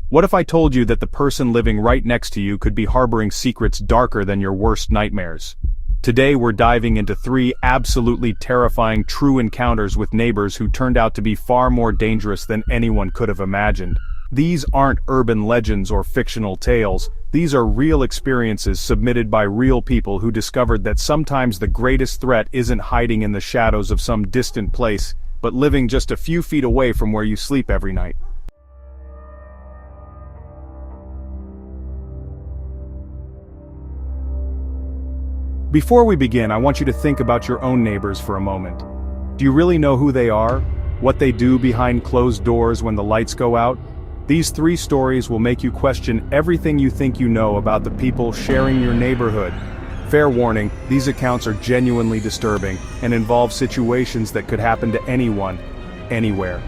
What if I told you that the person living right next to you could be harboring secrets darker than your worst nightmares? Today we're diving into 3 absolutely terrifying true encounters with neighbors who turned out to be far more dangerous than anyone could have imagined. These aren't urban legends or fictional tales, these are real experiences submitted by real people who discovered that sometimes the greatest threat isn't hiding in the shadows of some distant place, but living just a few feet away from where you sleep every night. Before we begin, I want you to think about your own neighbors for a moment. Do you really know who they are? What they do behind closed doors when the lights go out? These 3 stories will make you question everything you think you know about the people sharing your neighborhood. Fair warning, these accounts are genuinely disturbing and involve situations that could happen to anyone, anywhere.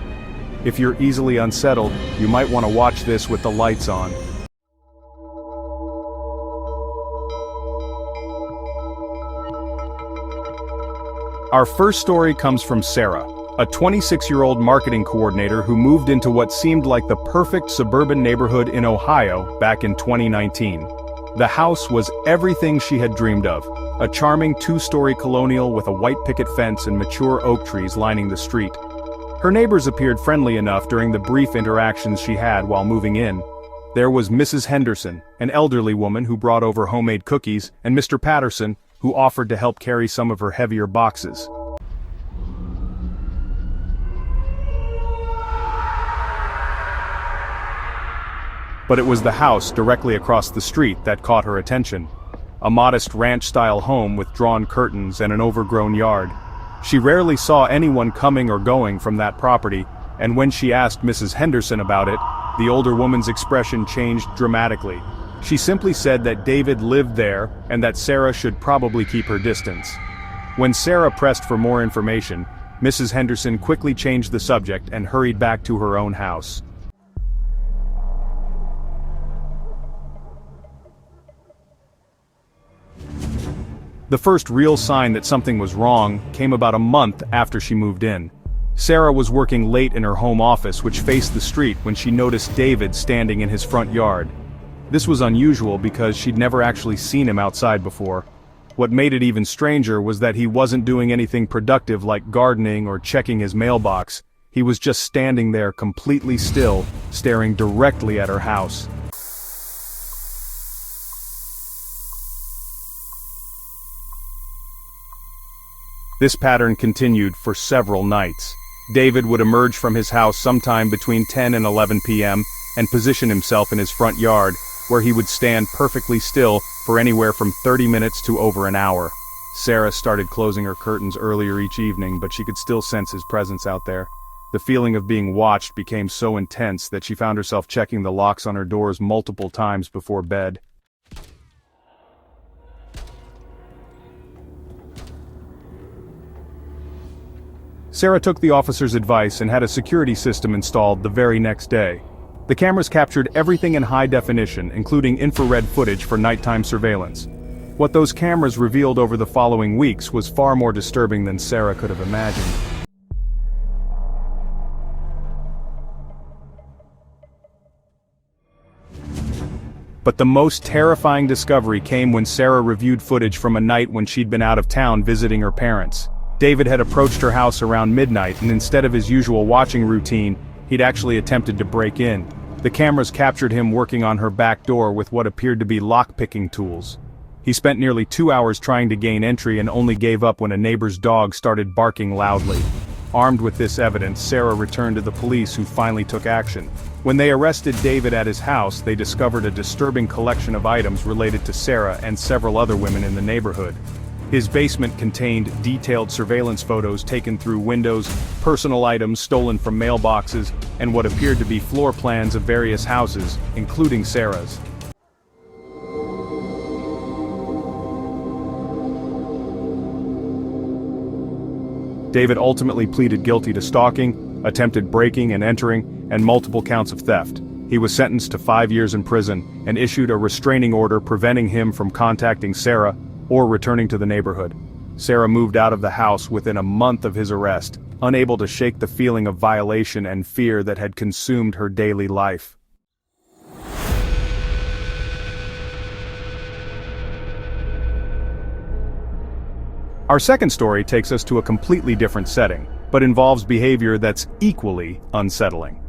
If you're easily unsettled, you might want to watch this with the lights on. Our first story comes from Sarah, a 26-year-old marketing coordinator who moved into what seemed like the perfect suburban neighborhood in Ohio back in 2019. The house was everything she had dreamed of, a charming 2-story colonial with a white picket fence and mature oak trees lining the street. Her neighbors appeared friendly enough during the brief interactions she had while moving in. There was Mrs. Henderson, an elderly woman who brought over homemade cookies, and Mr. Patterson, who offered to help carry some of her heavier boxes. But it was the house directly across the street that caught her attention. A modest ranch-style home with drawn curtains and an overgrown yard. She rarely saw anyone coming or going from that property, and when she asked Mrs. Henderson about it, the older woman's expression changed dramatically. She simply said that David lived there and that Sarah should probably keep her distance. When Sarah pressed for more information, Mrs. Henderson quickly changed the subject and hurried back to her own house. The first real sign that something was wrong came about a month after she moved in. Sarah was working late in her home office, which faced the street, when she noticed David standing in his front yard. This was unusual because she'd never actually seen him outside before. What made it even stranger was that he wasn't doing anything productive like gardening or checking his mailbox. He was just standing there completely still, staring directly at her house. This pattern continued for several nights. David would emerge from his house sometime between 10 and 11 p.m. and position himself in his front yard, where he would stand perfectly still for anywhere from 30 minutes to over an hour. Sarah started closing her curtains earlier each evening, but she could still sense his presence out there. The feeling of being watched became so intense that she found herself checking the locks on her doors multiple times before bed. Sarah took the officer's advice and had a security system installed the very next day. The cameras captured everything in high definition, including infrared footage for nighttime surveillance. What those cameras revealed over the following weeks was far more disturbing than Sarah could have imagined. But the most terrifying discovery came when Sarah reviewed footage from a night when she'd been out of town visiting her parents. David had approached her house around midnight, and instead of his usual watching routine, he'd actually attempted to break in. The cameras captured him working on her back door with what appeared to be lock-picking tools. He spent nearly 2 hours trying to gain entry and only gave up when a neighbor's dog started barking loudly. Armed with this evidence, Sarah returned to the police, who finally took action. When they arrested David at his house, they discovered a disturbing collection of items related to Sarah and several other women in the neighborhood. His basement contained detailed surveillance photos taken through windows, personal items stolen from mailboxes, and what appeared to be floor plans of various houses, including Sarah's. David ultimately pleaded guilty to stalking, attempted breaking and entering, and multiple counts of theft. He was sentenced to 5 years in prison and issued a restraining order preventing him from contacting Sarah or returning to the neighborhood. Sarah moved out of the house within a month of his arrest, unable to shake the feeling of violation and fear that had consumed her daily life. Our second story takes us to a completely different setting, but involves behavior that's equally unsettling.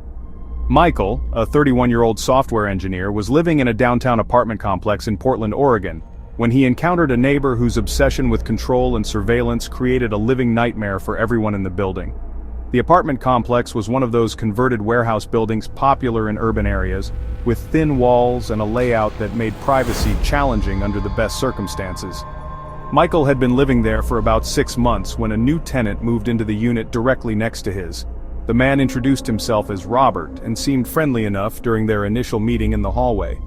Michael, a 31-year-old software engineer, was living in a downtown apartment complex in Portland, Oregon, when he encountered a neighbor whose obsession with control and surveillance created a living nightmare for everyone in the building. The apartment complex was one of those converted warehouse buildings popular in urban areas, with thin walls and a layout that made privacy challenging under the best circumstances. Michael had been living there for about 6 months when a new tenant moved into the unit directly next to his. The man introduced himself as Robert and seemed friendly enough during their initial meeting in the hallway.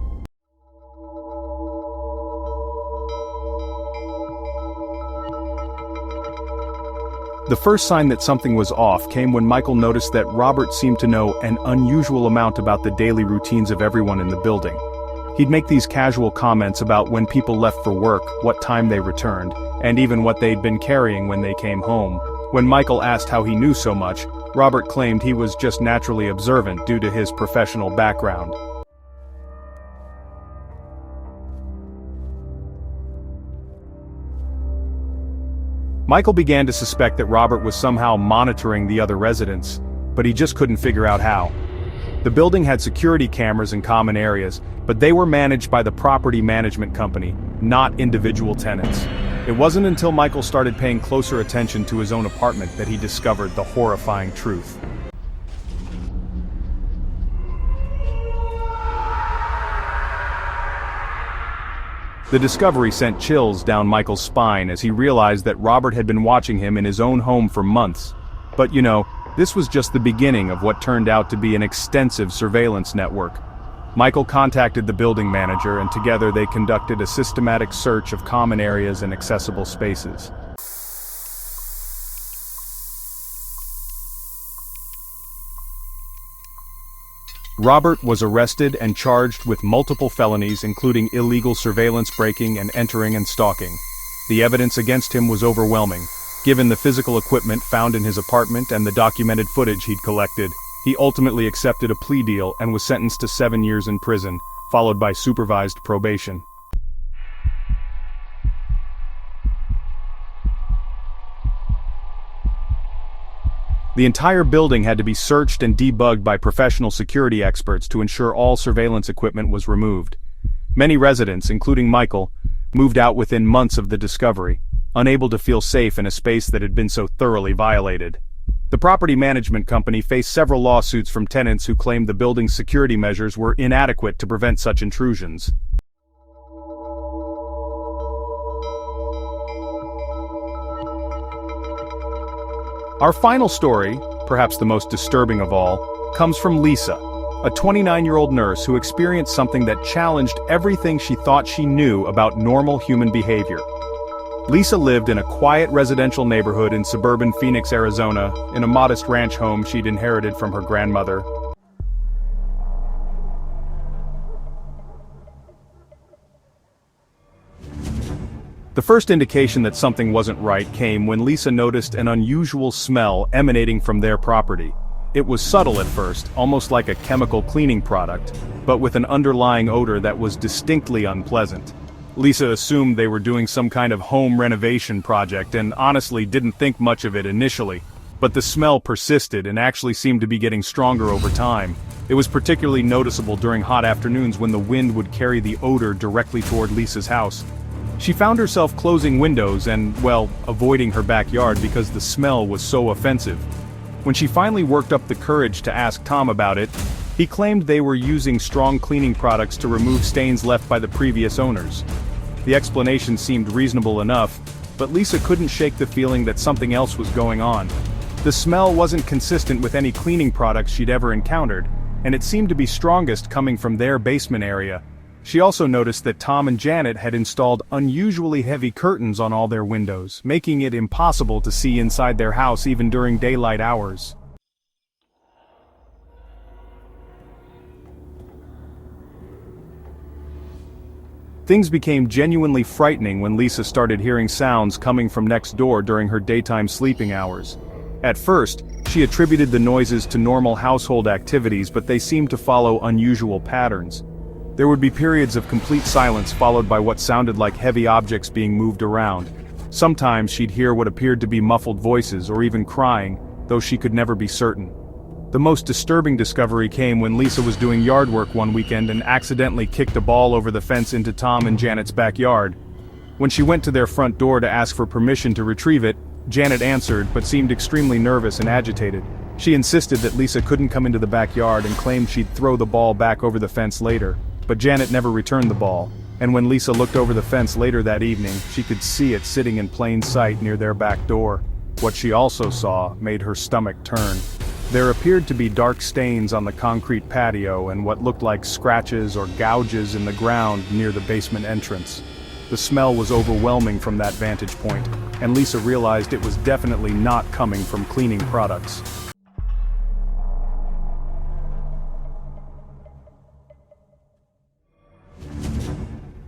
The first sign that something was off came when Michael noticed that Robert seemed to know an unusual amount about the daily routines of everyone in the building. He'd make these casual comments about when people left for work, what time they returned, and even what they'd been carrying when they came home. When Michael asked how he knew so much, Robert claimed he was just naturally observant due to his professional background. Michael began to suspect that Robert was somehow monitoring the other residents, but he just couldn't figure out how. The building had security cameras in common areas, but they were managed by the property management company, not individual tenants. It wasn't until Michael started paying closer attention to his own apartment that he discovered the horrifying truth. The discovery sent chills down Michael's spine as he realized that Robert had been watching him in his own home for months. But this was just the beginning of what turned out to be an extensive surveillance network. Michael contacted the building manager and together they conducted a systematic search of common areas and accessible spaces. Robert was arrested and charged with multiple felonies including illegal surveillance breaking and entering and stalking. The evidence against him was overwhelming. Given the physical equipment found in his apartment and the documented footage he'd collected, he ultimately accepted a plea deal and was sentenced to 7 years in prison, followed by supervised probation. The entire building had to be searched and debugged by professional security experts to ensure all surveillance equipment was removed. Many residents, including Michael, moved out within months of the discovery, unable to feel safe in a space that had been so thoroughly violated. The property management company faced several lawsuits from tenants who claimed the building's security measures were inadequate to prevent such intrusions. Our final story, perhaps the most disturbing of all, comes from Lisa, a 29-year-old nurse who experienced something that challenged everything she thought she knew about normal human behavior. Lisa lived in a quiet residential neighborhood in suburban Phoenix, Arizona, in a modest ranch home she'd inherited from her grandmother. The first indication that something wasn't right came when Lisa noticed an unusual smell emanating from their property. It was subtle at first, almost like a chemical cleaning product, but with an underlying odor that was distinctly unpleasant. Lisa assumed they were doing some kind of home renovation project and honestly didn't think much of it initially. But the smell persisted and actually seemed to be getting stronger over time. It was particularly noticeable during hot afternoons when the wind would carry the odor directly toward Lisa's house. She found herself closing windows and, avoiding her backyard because the smell was so offensive. When she finally worked up the courage to ask Tom about it, he claimed they were using strong cleaning products to remove stains left by the previous owners. The explanation seemed reasonable enough, but Lisa couldn't shake the feeling that something else was going on. The smell wasn't consistent with any cleaning products she'd ever encountered, and it seemed to be strongest coming from their basement area. She also noticed that Tom and Janet had installed unusually heavy curtains on all their windows, making it impossible to see inside their house even during daylight hours. Things became genuinely frightening when Lisa started hearing sounds coming from next door during her daytime sleeping hours. At first, she attributed the noises to normal household activities, but they seemed to follow unusual patterns. There would be periods of complete silence followed by what sounded like heavy objects being moved around. Sometimes she'd hear what appeared to be muffled voices or even crying, though she could never be certain. The most disturbing discovery came when Lisa was doing yard work one weekend and accidentally kicked a ball over the fence into Tom and Janet's backyard. When she went to their front door to ask for permission to retrieve it, Janet answered but seemed extremely nervous and agitated. She insisted that Lisa couldn't come into the backyard and claimed she'd throw the ball back over the fence later, but Janet never returned the ball, and when Lisa looked over the fence later that evening, she could see it sitting in plain sight near their back door. What she also saw made her stomach turn. There appeared to be dark stains on the concrete patio and what looked like scratches or gouges in the ground near the basement entrance. The smell was overwhelming from that vantage point, and Lisa realized it was definitely not coming from cleaning products.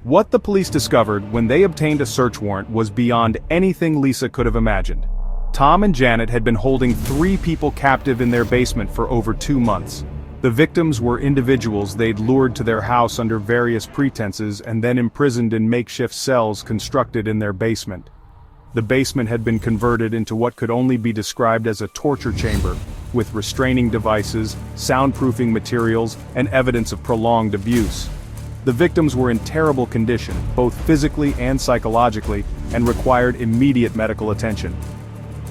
What the police discovered when they obtained a search warrant was beyond anything Lisa could have imagined. Tom and Janet had been holding 3 people captive in their basement for over 2 months. The victims were individuals they'd lured to their house under various pretenses and then imprisoned in makeshift cells constructed in their basement. The basement had been converted into what could only be described as a torture chamber, with restraining devices, soundproofing materials, and evidence of prolonged abuse. The victims were in terrible condition, both physically and psychologically, and required immediate medical attention.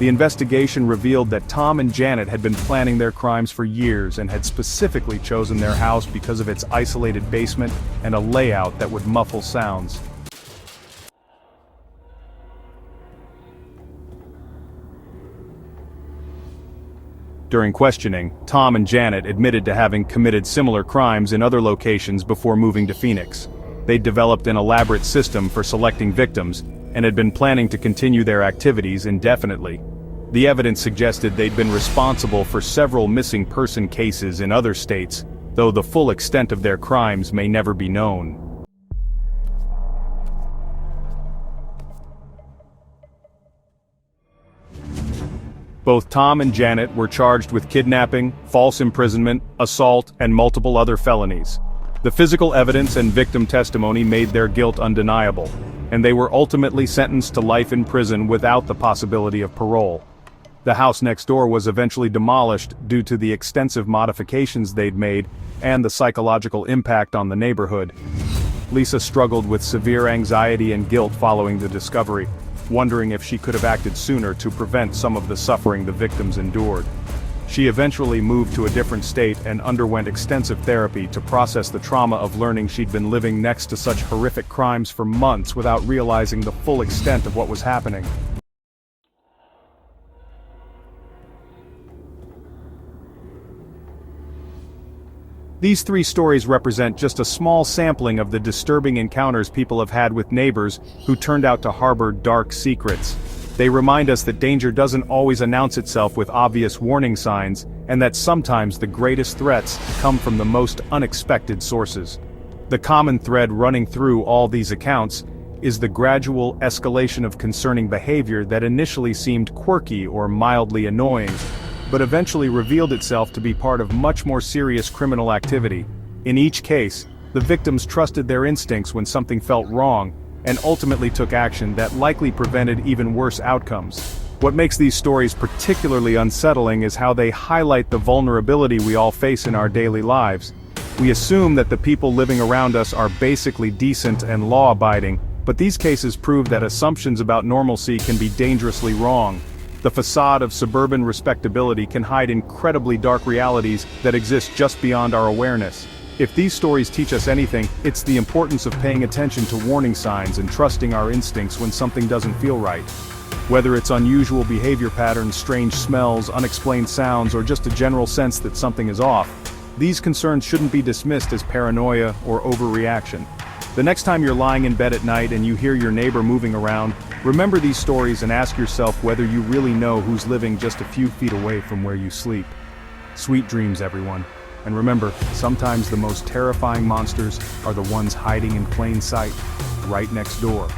The investigation revealed that Tom and Janet had been planning their crimes for years and had specifically chosen their house because of its isolated basement and a layout that would muffle sounds. During questioning, Tom and Janet admitted to having committed similar crimes in other locations before moving to Phoenix. They'd developed an elaborate system for selecting victims, and had been planning to continue their activities indefinitely. The evidence suggested they'd been responsible for several missing person cases in other states, though the full extent of their crimes may never be known. Both Tom and Janet were charged with kidnapping, false imprisonment, assault, and multiple other felonies. The physical evidence and victim testimony made their guilt undeniable, and they were ultimately sentenced to life in prison without the possibility of parole. The house next door was eventually demolished due to the extensive modifications they'd made and the psychological impact on the neighborhood. Lisa struggled with severe anxiety and guilt following the discovery, wondering if she could have acted sooner to prevent some of the suffering the victims endured. She eventually moved to a different state and underwent extensive therapy to process the trauma of learning she'd been living next to such horrific crimes for months without realizing the full extent of what was happening. These 3 stories represent just a small sampling of the disturbing encounters people have had with neighbors who turned out to harbor dark secrets. They remind us that danger doesn't always announce itself with obvious warning signs, and that sometimes the greatest threats come from the most unexpected sources. The common thread running through all these accounts is the gradual escalation of concerning behavior that initially seemed quirky or mildly annoying, but eventually revealed itself to be part of much more serious criminal activity. In each case, the victims trusted their instincts when something felt wrong, and ultimately took action that likely prevented even worse outcomes. What makes these stories particularly unsettling is how they highlight the vulnerability we all face in our daily lives. We assume that the people living around us are basically decent and law-abiding, but these cases prove that assumptions about normalcy can be dangerously wrong. The facade of suburban respectability can hide incredibly dark realities that exist just beyond our awareness. If these stories teach us anything, it's the importance of paying attention to warning signs and trusting our instincts when something doesn't feel right. Whether it's unusual behavior patterns, strange smells, unexplained sounds, or just a general sense that something is off, these concerns shouldn't be dismissed as paranoia or overreaction. The next time you're lying in bed at night and you hear your neighbor moving around, remember these stories and ask yourself whether you really know who's living just a few feet away from where you sleep. Sweet dreams, everyone. And remember, sometimes the most terrifying monsters are the ones hiding in plain sight, right next door.